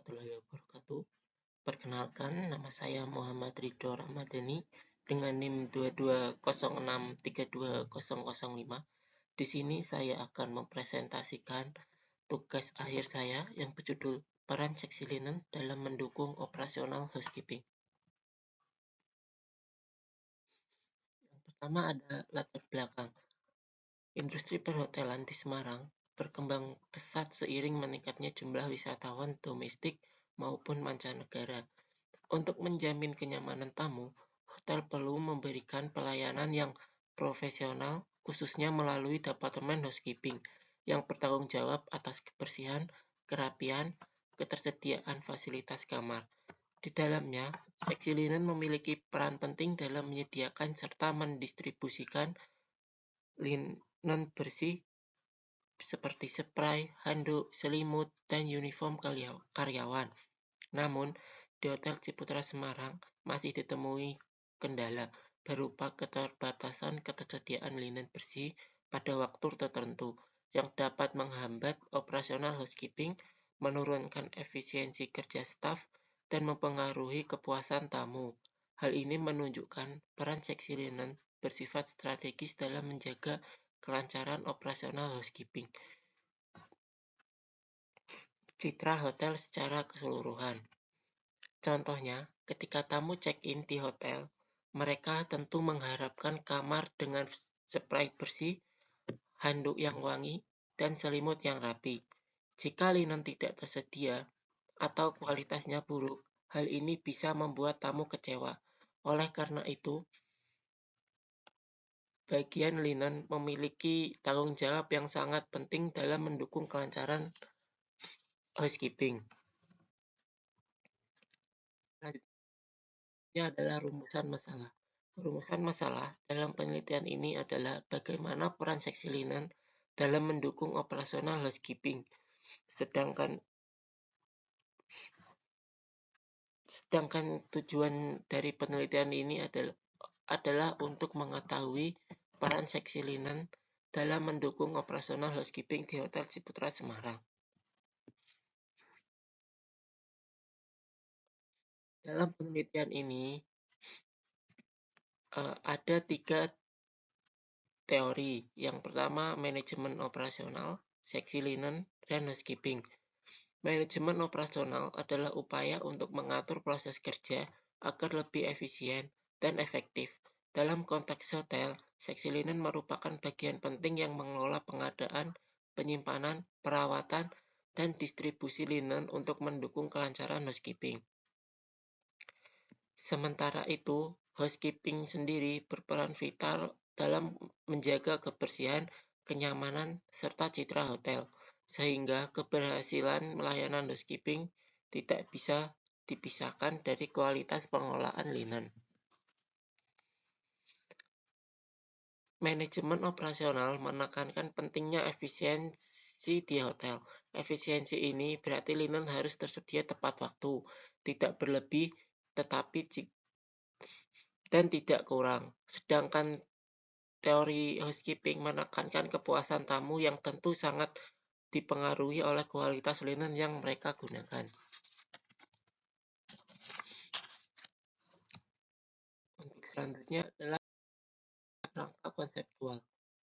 warahmatullahi wabarakatuh. Perkenalkan, nama saya Muhammad Ridho Ramadhani dengan NIM 2206320005. Di sini saya akan mempresentasikan tugas akhir saya yang berjudul Peran Seksi Linen dalam Mendukung Operasional Housekeeping. Yang pertama ada latar belakang. Industri perhotelan di Semarang berkembang pesat seiring meningkatnya jumlah wisatawan domestik maupun mancanegara. Untuk menjamin kenyamanan tamu, hotel perlu memberikan pelayanan yang profesional, khususnya melalui Departemen Housekeeping yang bertanggung jawab atas kebersihan, kerapian, ketersediaan fasilitas kamar. Di dalamnya, seksi linen memiliki peran penting dalam menyediakan serta mendistribusikan linen bersih seperti spray, handuk, selimut, dan uniform karyawan. Namun, di Hotel Ciputra Semarang masih ditemui kendala berupa keterbatasan ketersediaan linen bersih pada waktu tertentu yang dapat menghambat operasional housekeeping, menurunkan efisiensi kerja staf, dan mempengaruhi kepuasan tamu. Hal ini menunjukkan peran seksi linen bersifat strategis dalam menjaga kelancaran operasional housekeeping. Citra hotel secara keseluruhan. Contohnya, ketika tamu check-in di hotel, mereka tentu mengharapkan kamar dengan spray bersih, handuk yang wangi, dan selimut yang rapi. Jika linen tidak tersedia atau kualitasnya buruk, hal ini bisa membuat tamu kecewa. Oleh karena itu, bagian linen memiliki tanggung jawab yang sangat penting dalam mendukung kelancaran housekeeping. Selanjutnya adalah rumusan masalah. Rumusan masalah dalam penelitian ini adalah bagaimana peran seksi linen dalam mendukung operasional housekeeping. Sedangkan tujuan dari penelitian ini adalah untuk mengetahui peran seksi linen dalam mendukung operasional housekeeping di Hotel Ciputra Semarang. Dalam penelitian ini ada 3 teori. Yang pertama, manajemen operasional, seksi linen, dan housekeeping. Manajemen operasional adalah upaya untuk mengatur proses kerja agar lebih efisien dan efektif. Dalam konteks hotel, seksi linen merupakan bagian penting yang mengelola pengadaan, penyimpanan, perawatan, dan distribusi linen untuk mendukung kelancaran housekeeping. Sementara itu, housekeeping sendiri berperan vital dalam menjaga kebersihan, kenyamanan, serta citra hotel, sehingga keberhasilan pelayanan housekeeping tidak bisa dipisahkan dari kualitas pengelolaan linen. Manajemen operasional menekankan pentingnya efisiensi di hotel. Efisiensi ini berarti linen harus tersedia tepat waktu, tidak berlebih, dan tidak kurang. Sedangkan teori housekeeping menekankan kepuasan tamu yang tentu sangat dipengaruhi oleh kualitas linen yang mereka gunakan. Untuk selanjutnya adalah kerangka konseptual.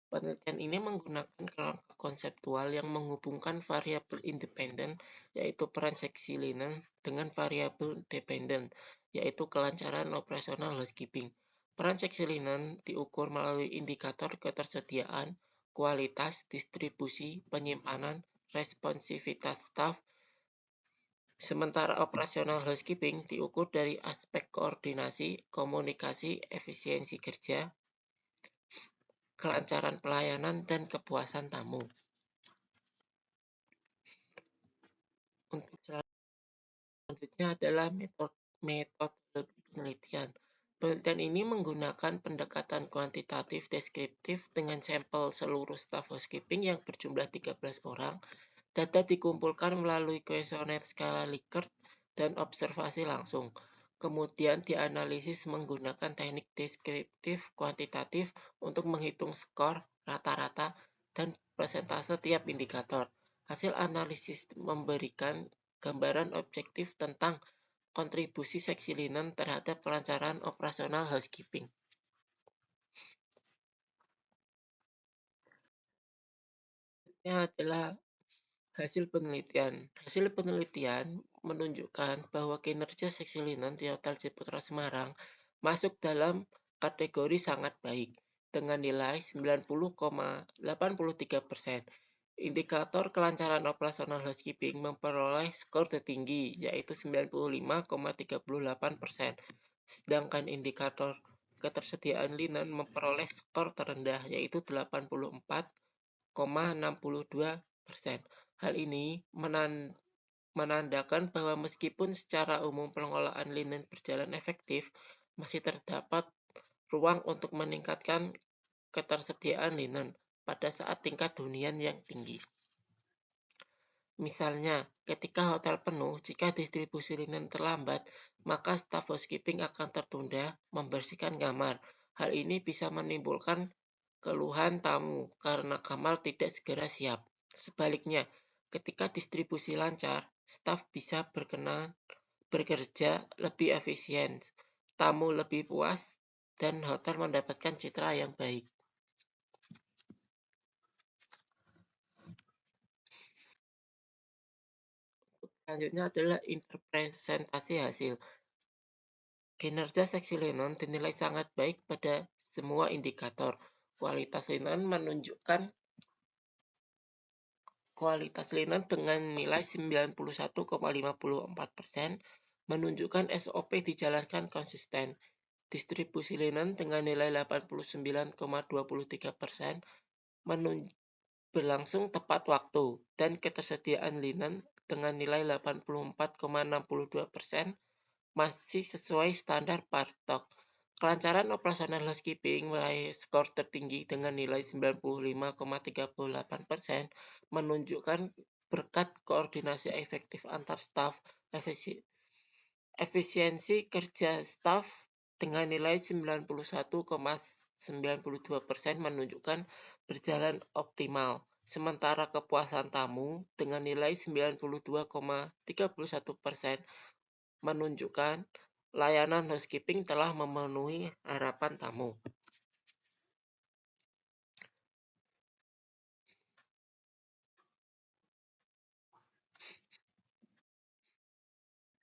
Penelitian ini menggunakan kerangka konseptual yang menghubungkan variabel independen, yaitu peran seksi linen, dengan variabel dependen, yaitu kelancaran operasional housekeeping. Peran seksi linen diukur melalui indikator ketersediaan, kualitas, distribusi, penyimpanan, responsivitas staf, sementara operasional housekeeping diukur dari aspek koordinasi, komunikasi, efisiensi kerja, kelancaran pelayanan, dan kepuasan tamu. Untuk selanjutnya adalah metode penelitian. Penelitian ini menggunakan pendekatan kuantitatif deskriptif dengan sampel seluruh staf housekeeping yang berjumlah 13 orang. Data dikumpulkan melalui kuesioner skala Likert dan observasi langsung. Kemudian dianalisis menggunakan teknik deskriptif kuantitatif untuk menghitung skor, rata-rata, dan persentase tiap indikator. Hasil analisis memberikan gambaran objektif tentang kontribusi seksi linen terhadap kelancaran operasional housekeeping. Ini adalah hasil penelitian. Hasil penelitian menunjukkan bahwa kinerja seksi linen di Hotel Ciputra Semarang masuk dalam kategori sangat baik dengan nilai 90,83%. Indikator kelancaran operasional housekeeping memperoleh skor tertinggi, yaitu 95,38%. Sedangkan indikator ketersediaan linen memperoleh skor terendah, yaitu 84,62%. Hal ini menandakan bahwa meskipun secara umum pengelolaan linen berjalan efektif, masih terdapat ruang untuk meningkatkan ketersediaan linen pada saat tingkat hunian yang tinggi. Misalnya, ketika hotel penuh, jika distribusi linen terlambat, maka staf housekeeping akan tertunda membersihkan kamar. Hal ini bisa menimbulkan keluhan tamu karena kamar tidak segera siap. Sebaliknya, ketika distribusi lancar, staf bisa bekerja lebih efisien, tamu lebih puas, dan hotel mendapatkan citra yang baik. Selanjutnya adalah interpresentasi hasil. Kinerja seksi linen dinilai sangat baik pada semua indikator. Kualitas linen dengan nilai 91,54% menunjukkan SOP dijalankan konsisten. Distribusi linen dengan nilai 89,23% berlangsung tepat waktu, dan ketersediaan linen dengan nilai 84,62% masih sesuai standar Partok. Kelancaran operasional housekeeping meraih skor tertinggi dengan nilai 95,38%, menunjukkan berkat koordinasi efektif antar staf, efisiensi kerja staf dengan nilai 91,92% menunjukkan berjalan optimal. Sementara kepuasan tamu dengan nilai 92,31% menunjukkan layanan housekeeping telah memenuhi harapan tamu.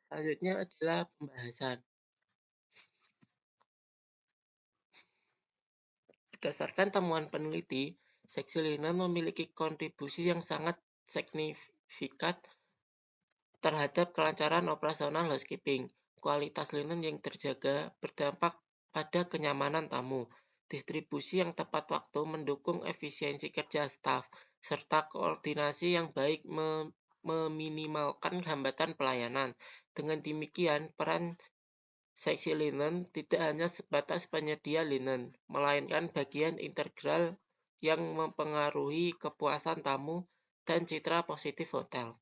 Selanjutnya adalah pembahasan. Berdasarkan temuan peneliti, seksi linen memiliki kontribusi yang sangat signifikan terhadap kelancaran operasional housekeeping. Kualitas linen yang terjaga berdampak pada kenyamanan tamu. Distribusi yang tepat waktu mendukung efisiensi kerja staf, serta koordinasi yang baik meminimalkan hambatan pelayanan. Dengan demikian, peran seksi linen tidak hanya sebatas penyedia linen, melainkan bagian integral yang mempengaruhi kepuasan tamu dan citra positif hotel.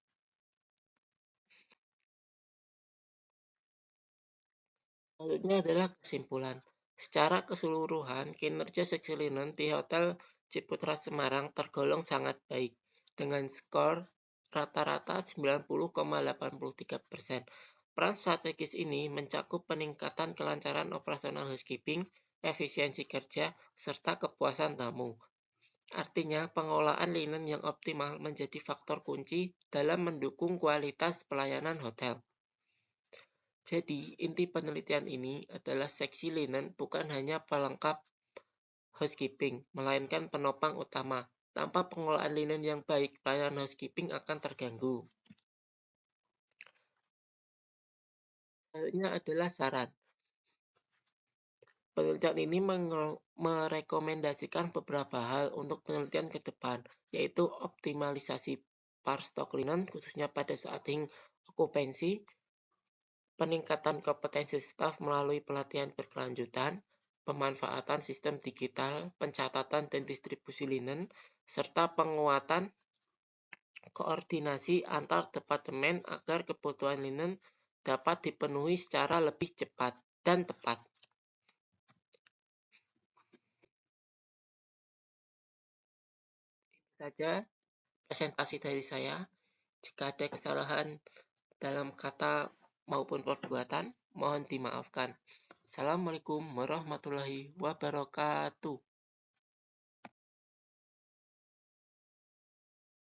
Selanjutnya adalah kesimpulan. Secara keseluruhan, kinerja seksi linen di Hotel Ciputra Semarang tergolong sangat baik, dengan skor rata-rata 90,83%. Peran strategis ini mencakup peningkatan kelancaran operasional housekeeping, efisiensi kerja, serta kepuasan tamu. Artinya, pengelolaan linen yang optimal menjadi faktor kunci dalam mendukung kualitas pelayanan hotel. Jadi, inti penelitian ini adalah seksi linen bukan hanya pelengkap housekeeping, melainkan penopang utama. Tanpa pengelolaan linen yang baik, pelayanan housekeeping akan terganggu. Selanjutnya adalah saran. Penelitian ini merekomendasikan beberapa hal untuk penelitian ke depan, yaitu optimalisasi stok linen, khususnya pada saat okupansi, peningkatan kompetensi staf melalui pelatihan berkelanjutan, pemanfaatan sistem digital, pencatatan dan distribusi linen, serta penguatan koordinasi antar departemen agar kebutuhan linen dapat dipenuhi secara lebih cepat dan tepat. Itu saja presentasi dari saya. Jika ada kesalahan dalam kata maupun perbuatan, mohon dimaafkan. Assalamualaikum warahmatullahi wabarakatuh.